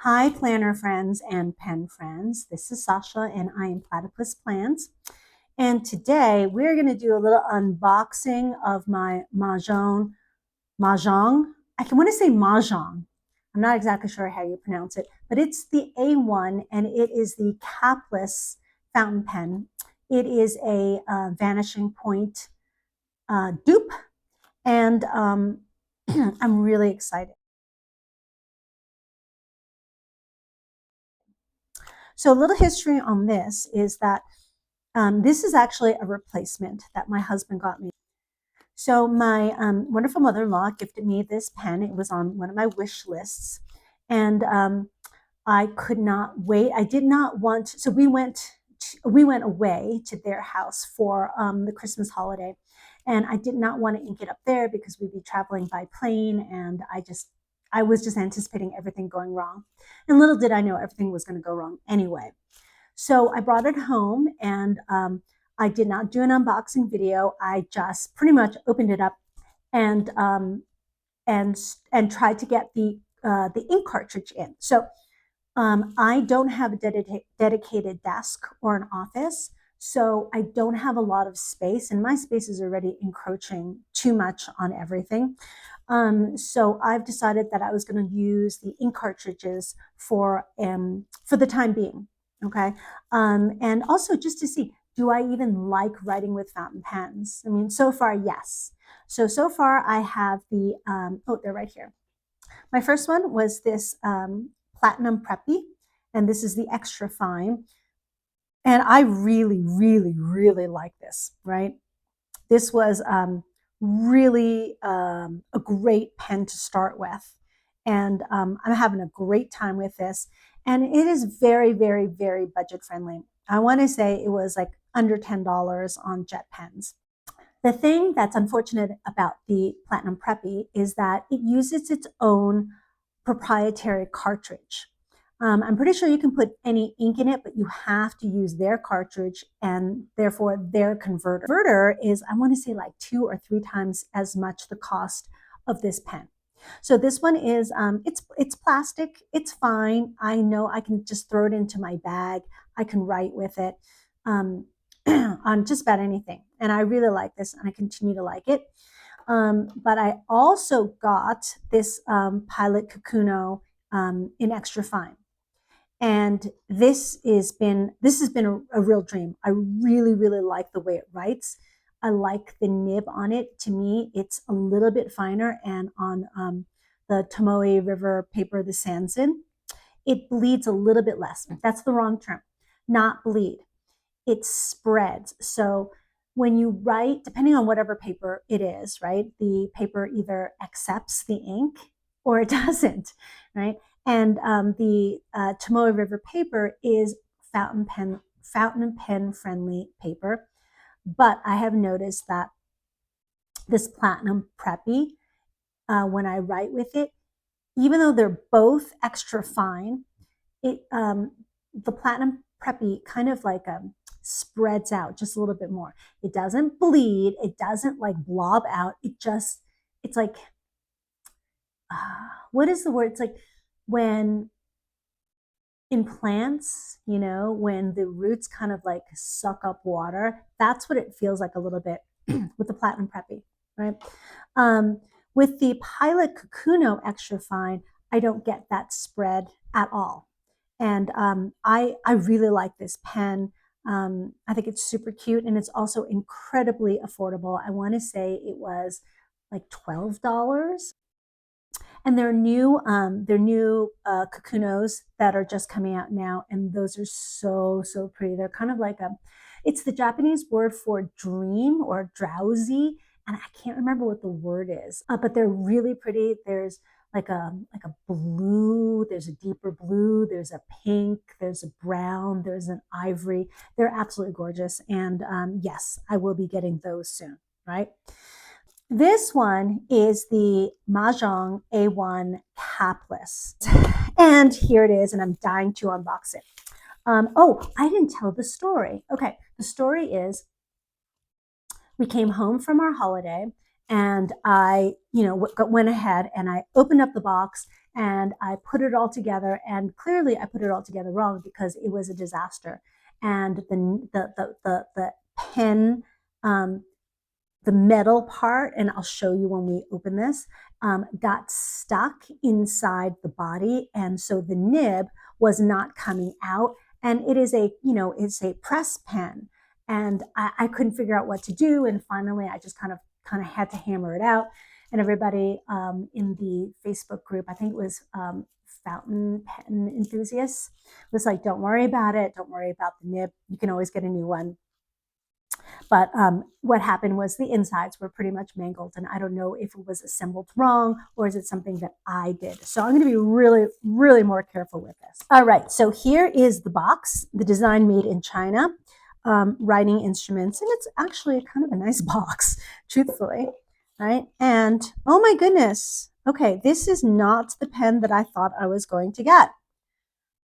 Hi, planner friends and pen friends. This is Sasha, and I am Platypus Plans. And today we're going to do a little unboxing of my Majohn. I can want to say Majohn. I'm not exactly sure how you pronounce it, but it's the A1, and it is the Capless fountain pen. It is a vanishing point dupe, and I'm really excited. So, a little history on this is that this is actually a replacement that my husband got me. So, my wonderful mother in law gifted me this pen. It was on one of my wish lists. And I could not wait. I did not want, so we went away to their house for the Christmas holiday. And I did not want to ink it up there because we'd be traveling by plane. And I was just anticipating everything going wrong. And little did I know everything was going to go wrong anyway. So I brought it home, and I did not do an unboxing video. I just pretty much opened it up and and tried to get the ink cartridge in. So I don't have a dedicated desk or an office, so I don't have a lot of space, and my space is already encroaching too much on everything. So I've decided that I was going to use the ink cartridges for the time being. Okay, and also just to see, do I even like writing with fountain pens? I mean, so far, yes. So far, I have oh, they're right here. My first one was this Platinum Preppy, and this is the extra fine. And I really, really, really like this, right? This was really a great pen to start with. And I'm having a great time with this. And it is very, very, very budget friendly. I want to say it was like under $10 on jet pens. The thing that's unfortunate about the Platinum Preppy is that it uses its own proprietary cartridge. I'm pretty sure you can put any ink in it, but you have to use their cartridge and therefore their converter. Converter is, I want to say, like 2 or 3 times as much the cost of this pen. So this one is, it's plastic, it's fine. I know I can just throw it into my bag. I can write with it on just about anything. And I really like this, and I continue to like it. But I also got this Pilot Kakuno in extra fine. And this has been a real dream. I really, really like the way it writes. I like the nib on it. To me, it's a little bit finer. And on the Tomoe River paper, the Sanzin, it bleeds a little bit less. That's the wrong term. Not bleed. It spreads. So when you write, depending on whatever paper it is, right, the paper either accepts the ink or it doesn't, right? And the Tomoe River paper is fountain pen friendly paper. But I have noticed that this Platinum Preppy, when I write with it, even though they're both extra fine, the Platinum Preppy kind of like spreads out just a little bit more. It doesn't bleed. It doesn't like blob out. It's like, what is the word? It's like when in plants, when the roots kind of like suck up water, that's what it feels like a little bit with the Platinum Preppy, right? With the Pilot Kakuno Extra Fine, I don't get that spread at all. And I really like this pen. I think it's super cute, and it's also incredibly affordable. I want to say it was like $12. And they're new Kakunos that are just coming out now, and those are so pretty. They're kind of like it's the Japanese word for dream or drowsy, and I can't remember what the word is, but they're really pretty. There's like a blue, there's a deeper blue, there's a pink, there's a brown, there's an ivory. They're absolutely gorgeous, and yes, I will be getting those soon, right? This one is the Majohn A1 Capless. And here it is, and I'm dying to unbox it. Oh, I didn't tell the story. Okay, the story is we came home from our holiday, and I, went ahead and I opened up the box, and I put it all together, and clearly I put it all together wrong because it was a disaster. And the pen, um, the metal part, and I'll show you when we open this, got stuck inside the body. And so the nib was not coming out. And it is it's a press pen. And I couldn't figure out what to do. And finally, I just kind of had to hammer it out. And everybody in the Facebook group, I think it was fountain pen enthusiasts, was like, don't worry about it. Don't worry about the nib. You can always get a new one. But what happened was the insides were pretty much mangled, and I don't know if it was assembled wrong or is it something that I did. So I'm going to be really, really more careful with this. All right, so here is the box, the design made in China, writing instruments, and it's actually kind of a nice box, truthfully, right? And oh my goodness, okay, this is not the pen that I thought I was going to get.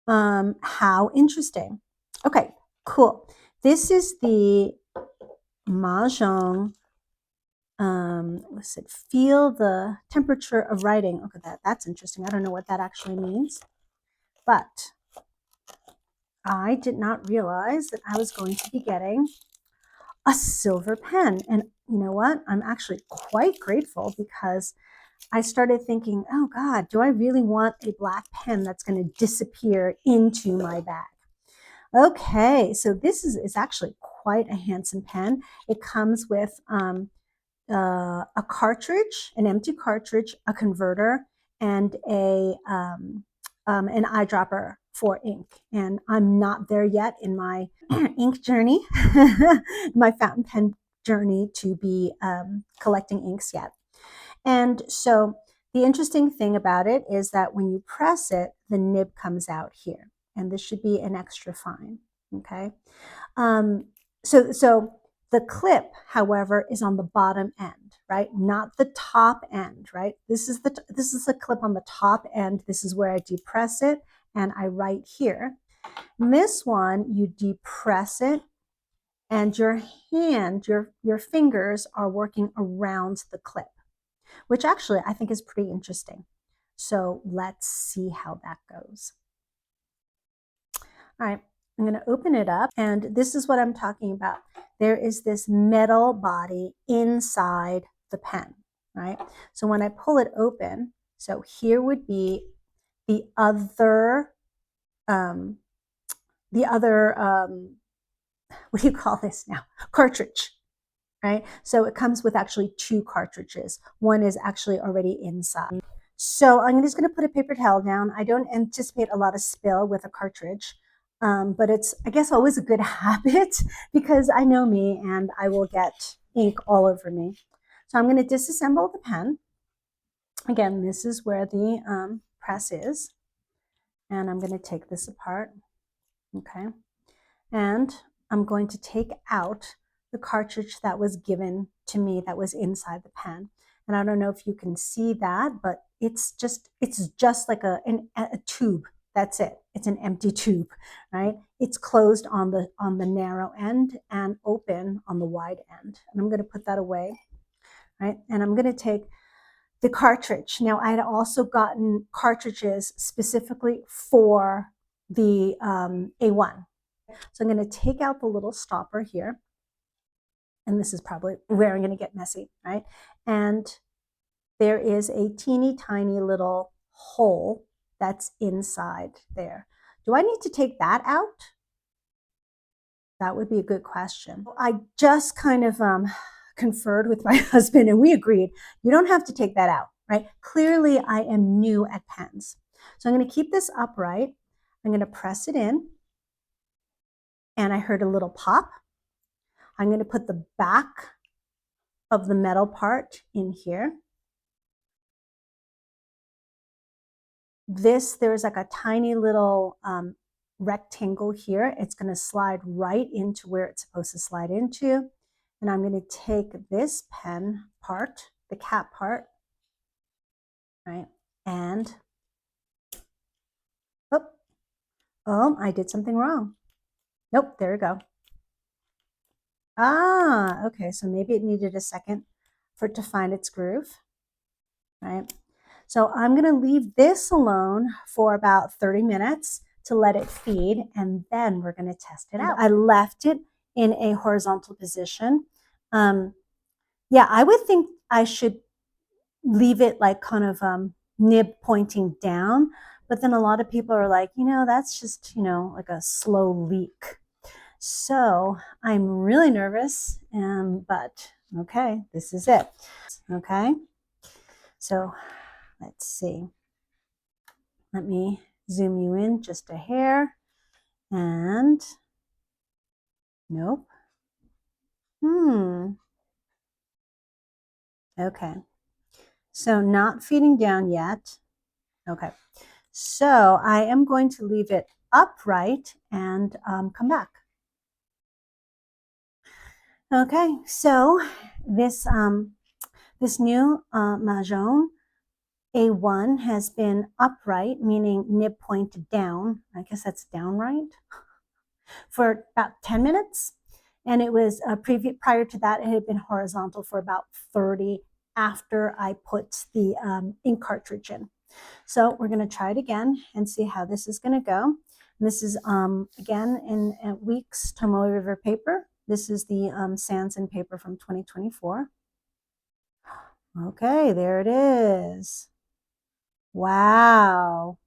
How interesting. Okay, cool. This is the Majohn, let's feel the temperature of writing. Okay, that's interesting. I don't know what that actually means, but I did not realize that I was going to be getting a silver pen. And you know what? I'm actually quite grateful because I started thinking, oh God, do I really want a black pen that's going to disappear into my bag? Okay, so this is actually quite a handsome pen. It comes with a cartridge, an empty cartridge, a converter, and an eyedropper for ink. And I'm not there yet in my ink journey, my fountain pen journey to be collecting inks yet. And so the interesting thing about it is that when you press it, the nib comes out here. And this should be an extra fine, okay? So the clip, however, is on the bottom end, right? Not the top end, right? This is the clip on the top end. This is where I depress it and I write here. And this one, you depress it and your hand, your fingers are working around the clip, which actually I think is pretty interesting. So let's see how that goes. All right, I'm going to open it up, and this is what I'm talking about. There is this metal body inside the pen, right? So when I pull it open, so here would be the other, what do you call this now? Cartridge, right? So it comes with actually two cartridges. One is actually already inside. So I'm just going to put a paper towel down. I don't anticipate a lot of spill with a cartridge. But it's, I guess, always a good habit because I know me and I will get ink all over me. So I'm going to disassemble the pen. Again, this is where the press is. And I'm going to take this apart. Okay. And I'm going to take out the cartridge that was given to me that was inside the pen. And I don't know if you can see that, but it's just like a tube. That's it. It's an empty tube, right? It's closed on the narrow end and open on the wide end. And I'm going to put that away, right? And I'm going to take the cartridge. Now, I had also gotten cartridges specifically for the A1. So I'm going to take out the little stopper here. And this is probably where I'm going to get messy, right? And there is a teeny tiny little hole that's inside there. Do I need to take that out? That would be a good question. I just kind of conferred with my husband and we agreed, you don't have to take that out, right? Clearly I am new at pens. So I'm going to keep this upright. I'm going to press it in. And I heard a little pop. I'm going to put the back of the metal part in here. There's like a tiny little rectangle here. It's going to slide right into where it's supposed to slide into. And I'm going to take this pen part, the cap part, right? And, oh, I did something wrong. Nope, there we go. Ah, okay, so maybe it needed a second for it to find its groove, right? So I'm going to leave this alone for about 30 minutes to let it feed, and then we're going to test it out. I left it in a horizontal position. Yeah, I would think I should leave it like kind of nib pointing down, but then a lot of people are like, that's just, like a slow leak. So I'm really nervous, but okay, this is it. Okay, so let's see. Let me zoom you in just a hair, and nope. Okay, so not feeding down yet. Okay, so I am going to leave it upright and come back. Okay, so this this new Majohn A1 has been upright, meaning nib pointed down. I guess that's downright, for about 10 minutes. And it was prior to that, it had been horizontal for about 30 after I put the ink cartridge in. So we're going to try it again and see how this is going to go. And this is, again, in Weeks Tomoe River paper. This is the Sans and paper from 2024. Okay, there it is. Wow.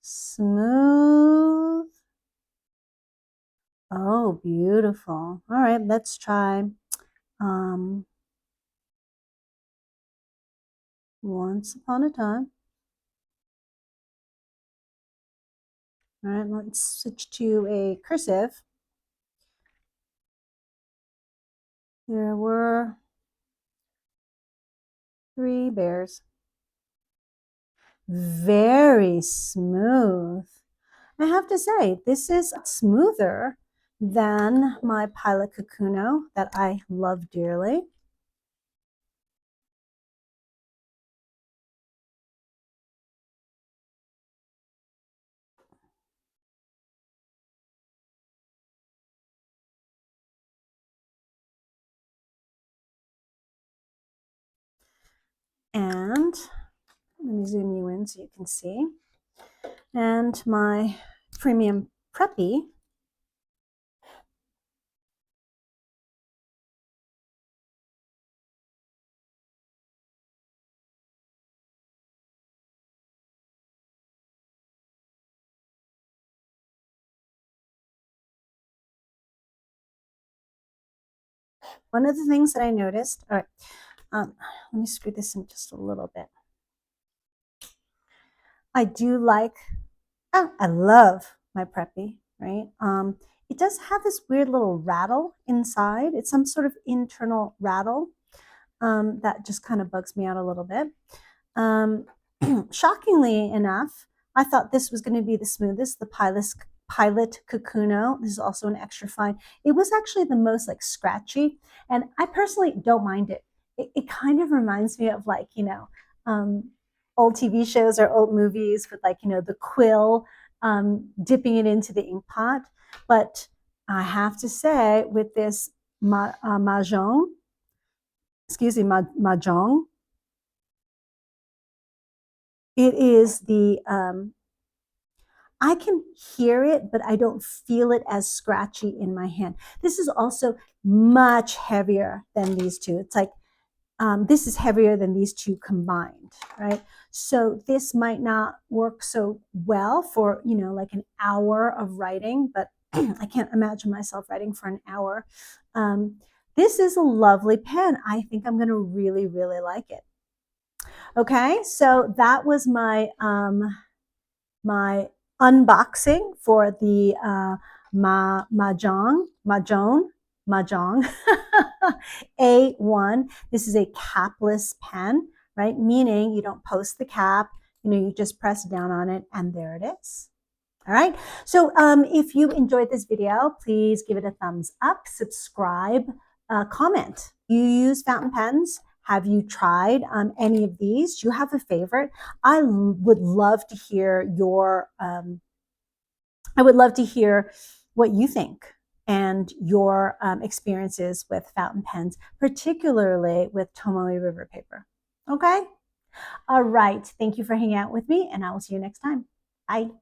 Smooth. Oh, beautiful. All right, let's try Once Upon a Time. All right, let's switch to a cursive. There were 3 bears. Very smooth. I have to say, this is smoother than my Pilot Kakuno that I love dearly. And let me zoom you in so you can see. And my Premium Preppy. One of the things that I noticed, all right, let me screw this in just a little bit. I do like, I love my Preppy, right? It does have this weird little rattle inside. It's some sort of internal rattle that just kind of bugs me out a little bit. Shockingly enough, I thought this was going to be the smoothest, the Pilot Kakuno. This is also an extra fine. It was actually the most like scratchy, and I personally don't mind it. It kind of reminds me of like, old TV shows or old movies with like, the quill dipping it into the ink pot. But I have to say, with this Majohn, excuse me, Majohn, it is the I can hear it, but I don't feel it as scratchy in my hand. This is also much heavier than these two. It's like this is heavier than these two combined, right? So this might not work so well for, like an hour of writing, but I can't imagine myself writing for an hour. This is a lovely pen. I think I'm going to really, really like it. Okay, so that was my my unboxing for the Majohn A1. This is a capless pen, right? Meaning you don't post the cap, you just press down on it and there it is. All right. So if you enjoyed this video, please give it a thumbs up, subscribe, comment. You use fountain pens? Have you tried any of these? Do you have a favorite? I would love to hear your, I would love to hear what you think and your experiences with fountain pens, particularly with Tomoe River paper. Okay? All right. Thank you for hanging out with me, and I will see you next time. Bye.